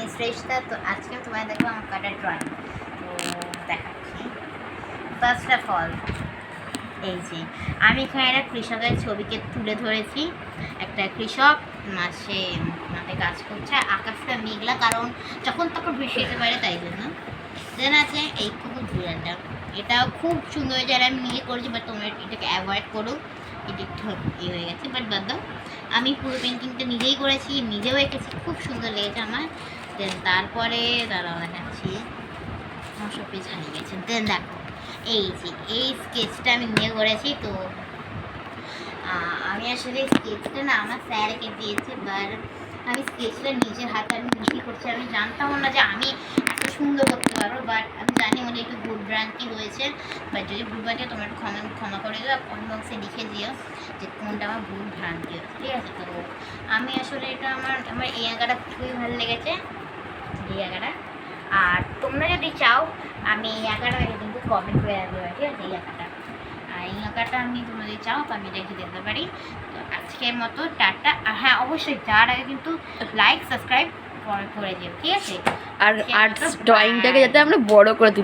আমি শ্রেষ্ঠা। তো আজকে তোমায় দেখো আমার কাটা ড্রয়িং। তো দেখাচ্ছি। ফার্স্ট অফ অল এই যে আমি এখানে একটা কৃষকের ছবিকে তুলে ধরেছি। একটা কৃষক মাঠে কাজ করছে, আকাশটা মেঘলা, কারণ যখন তখন বৃষ্টি যেতে পারে তাই জন্য। দেন আছে এই কুকুর বিড়ালটা, এটাও খুব সুন্দর হয়েছে। আর আমি নিজে করেছি, বাট তোমরা এটাকে অ্যাভয়েড করো, এটা একটু ইয়ে হয়ে গেছে, বাট বাদ দাও। আমি পুরো পেন্টিংটা নিজেই করেছি, নিজেও এঁকেছি, খুব সুন্দর লেগেছে আমার। দেন তারপরে দাঁড়াও দেখাচ্ছি, আমার সব পেজ হারিয়ে গেছে। দেন দেখো এই যে এই স্কেচটা আমি নিজে করেছি। তো আমি আসলে স্কেচটা না আমার স্যার এঁকে দিয়েছে, বাট আমি স্কেচটা নিজের হাতে আমি নিজেই করছি। আমি জানতাম না যে আমি এত সুন্দর করতে পারবো, বাট আমি জানি মানে একটু ভুল ভ্রান্তি হয়েছে। বাট যদি ভুল ভ্রান্তি তোমরা একটু ক্ষমা করে দিও, কমেন্ট বক্সে লিখে দিও যে কোনটা আমার ভুল ভ্রান্তি হয়েছে, ঠিক আছে? তো আমি আসলে এটা আমার এই আঁকাটা খুবই ভালো লেগেছে, এই আঁকাটা। আর তোমরা যদি চাও আমি এই আঁকাটা কিন্তু কমেন্ট করে দেবো, ঠিক আছে? এই আঁকাটা এই আঁকাটা আমি তোমরা যদি চাও তো আমি রেখে দিতে পারি। তো আজকের মতো টাটা। হ্যাঁ, অবশ্যই যার আগে কিন্তু লাইক সাবস্ক্রাইব করে দিও, ঠিক আছে? আর আর্টস ড্রয়িংটাকে যাতে আমরা বড় করে তুলি।